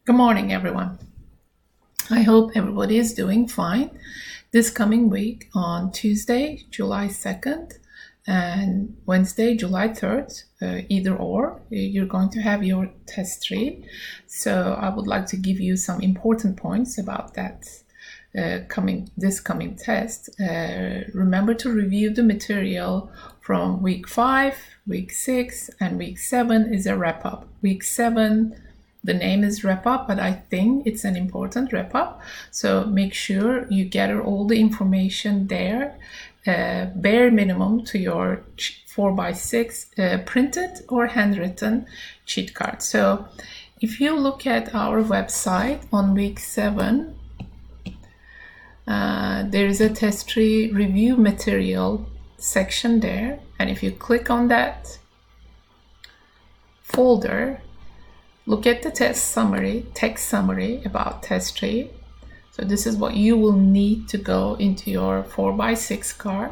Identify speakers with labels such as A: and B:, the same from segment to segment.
A: Good morning, everyone. I hope everybody is doing fine. This coming week on Tuesday, July 2nd, and Wednesday, July 3rd, either or, you're going to have your test 3. So I would like to give you some important points about that coming test. Remember to review the material from week 5, week 6, and week 7 is a wrap-up. Week 7, the name is wrap up, but I think it's an important wrap up. So make sure you gather all the information there, bare minimum to your 4x6 printed or handwritten cheat card. So if you look at our website on week 7, there is a test 3 review material section there. And if you click on that folder, look at the text summary about test 3. So this is what you will need to go into your 4x6 card.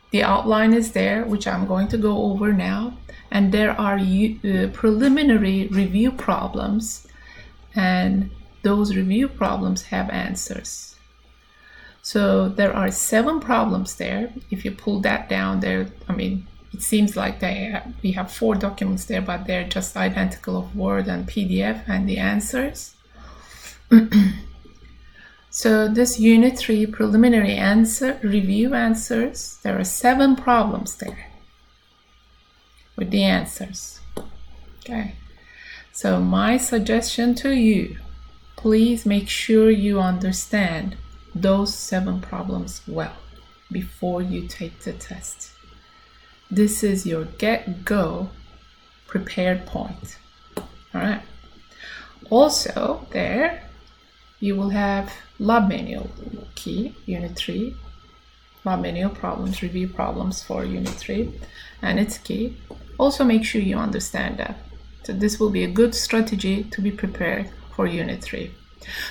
A: The outline is there, which I'm going to go over now. And there are preliminary review problems, and those review problems have answers. So there are 7 problems there. If you pull that down there, it seems like we have 4 documents there, but they're just identical of Word and PDF and the answers. So this Unit 3 preliminary review answers, there are 7 problems there with the answers. Okay. So my suggestion to you, please make sure you understand those 7 problems well before you take the test. This is your get-go prepared point. All right. Also, there you will have lab manual key, Unit 3, lab manual problems, review problems for Unit 3, and it's key. Also, make sure you understand that. So this will be a good strategy to be prepared for Unit 3.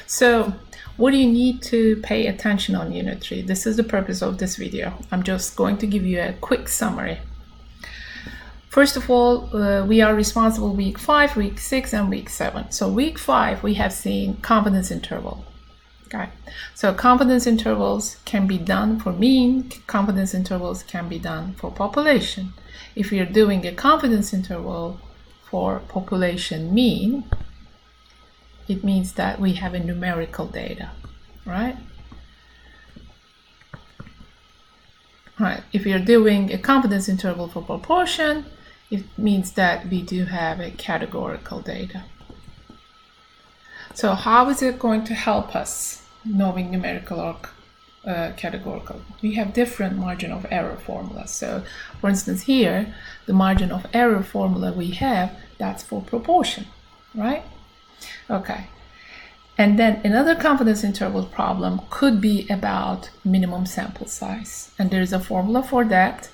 A: So what do you need to pay attention on Unit 3? This is the purpose of this video. I'm just going to give you a quick summary. First of all, we are responsible week 5, week 6, and week 7. So week 5, we have seen confidence interval. Okay. So confidence intervals can be done for mean, confidence intervals can be done for population. If you're doing a confidence interval for population mean, it means that we have a numerical data, right? Right. If you're doing a confidence interval for proportion, it means that we do have a categorical data. So how is it going to help us knowing numerical or categorical? We have different margin of error formulas. So for instance here, the margin of error formula we have, that's for proportion, right? Okay. And then another confidence interval problem could be about minimum sample size. And there's a formula for that.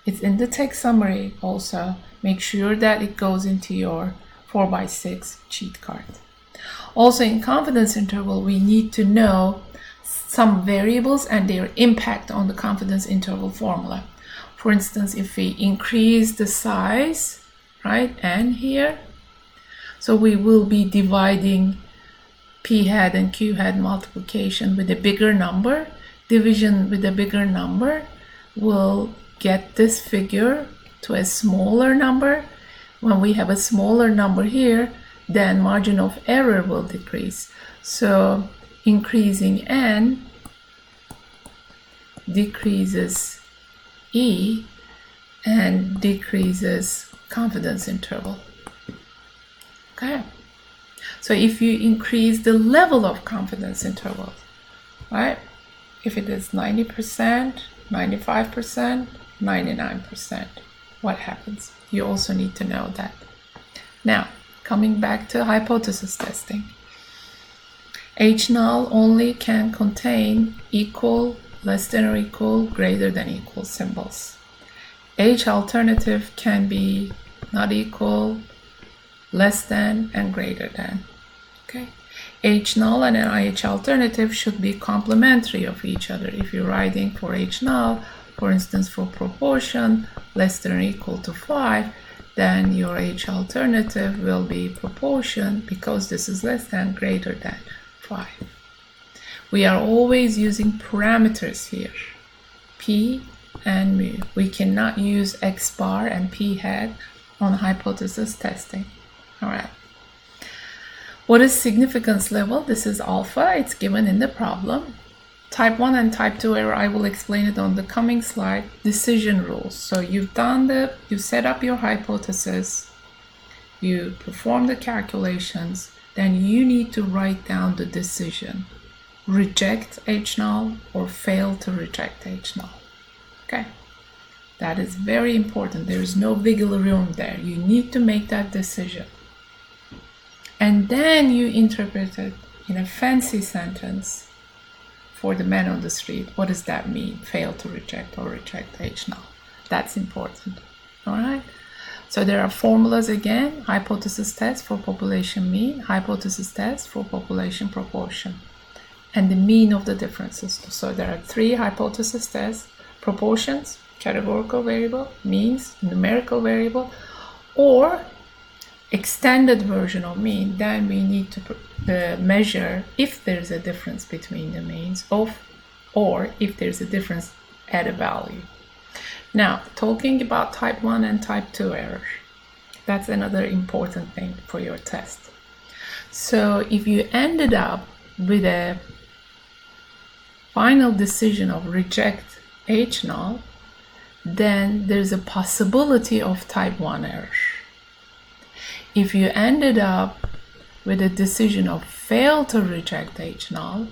A: It's in the text summary also. Make sure that it goes into your 4x6 cheat card. Also in confidence interval, we need to know some variables and their impact on the confidence interval formula. For instance, if we increase the size, right, n here, so we will be dividing p-hat and q-hat multiplication with a bigger number. Division with a bigger number will get this figure to a smaller number. When we have a smaller number here, then margin of error will decrease. So increasing n decreases E and decreases confidence interval. Okay. So if you increase the level of confidence interval, right? If it is 90%, 95%, 99%, what happens? You also need to know that. Now, coming back to hypothesis testing. H null only can contain equal, less than or equal, greater than equal symbols. H alternative can be not equal, less than, and greater than. Okay. H null and an IH alternative should be complementary of each other. If you're writing for H null, for instance, for proportion less than or equal to 5, then your H alternative will be proportion, because this is less than greater than 5. We are always using parameters here, P and mu. We cannot use X bar and P hat on hypothesis testing. All right. What is significance level? This is alpha. It's given in the problem. Type 1 and type 2 error, I will explain it on the coming slide. Decision rules. So you set up your hypothesis, you perform the calculations, then you need to write down the decision. Reject H null or fail to reject H null. Okay, that is very important. There is no wiggle room there. You need to make that decision. And then you interpret it in a fancy sentence for the man on the street. What does that mean? Fail to reject or reject H null. That's important. All right. So there are formulas again. Hypothesis test for population mean, hypothesis test for population proportion, and the mean of the differences. So there are 3 hypothesis tests: proportions, categorical variable, means, numerical variable, or extended version of mean. Then we need to measure if there's a difference between the means or if there's a difference at a value. Now, talking about type 1 and type 2 error, that's another important thing for your test. So if you ended up with a final decision of reject H null, then there's a possibility of type 1 error. If you ended up with a decision of fail to reject H null,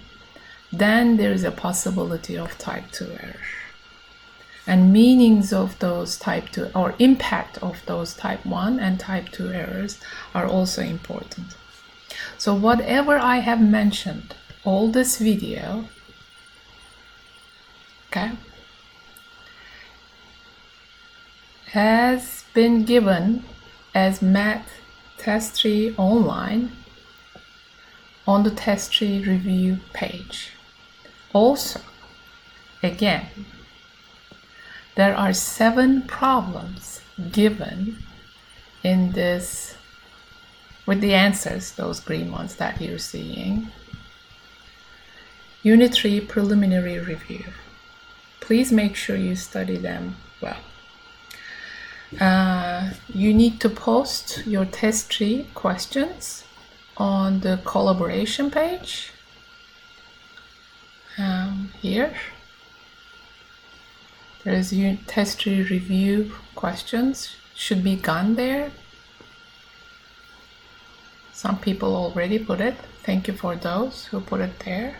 A: then there's a possibility of type 2 error. And meanings of those type 2 or impact of those type 1 and type 2 errors are also important. So whatever I have mentioned all this video, okay, has been given as math test tree online on the test tree review page. Also, again, there are 7 problems given in this with the answers, those green ones that you're seeing. Unit 3 preliminary review. Please make sure you study them well. You need to post your test tree questions on the collaboration page here. There is test tree review questions, should be gone there. Some people already put it. Thank you for those who put it there.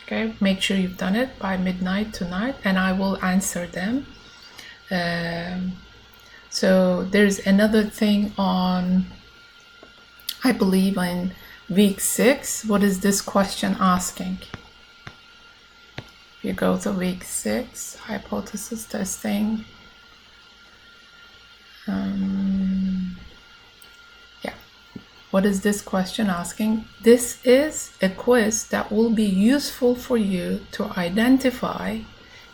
A: Okay, make sure you've done it by midnight tonight, and I will answer them. So there's another thing on, I believe, in week 6. What is this question asking? If you go to week 6, hypothesis testing. Yeah. What is this question asking? This is a quiz that will be useful for you to identify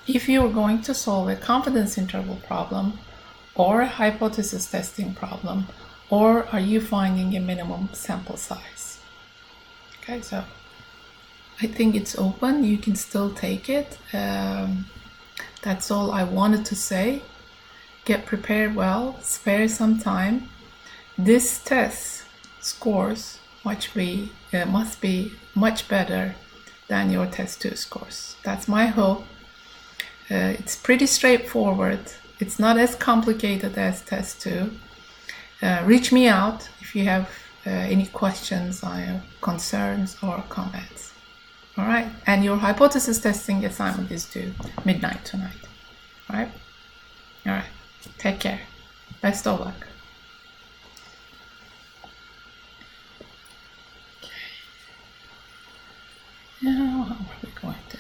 A: if you're going to solve a confidence interval problem or a hypothesis testing problem, or are you finding a minimum sample size? Okay, so I think it's open. You can still take it. That's all I wanted to say. Get prepared well, spare some time. This test scores must be much better than your test 2 scores. That's my hope. It's pretty straightforward. It's not as complicated as test 2. Reach me out if you have any questions, concerns, or comments. All right, and your hypothesis testing assignment is due midnight tonight. All right, take care. Best of luck. Okay. Now, how are we going to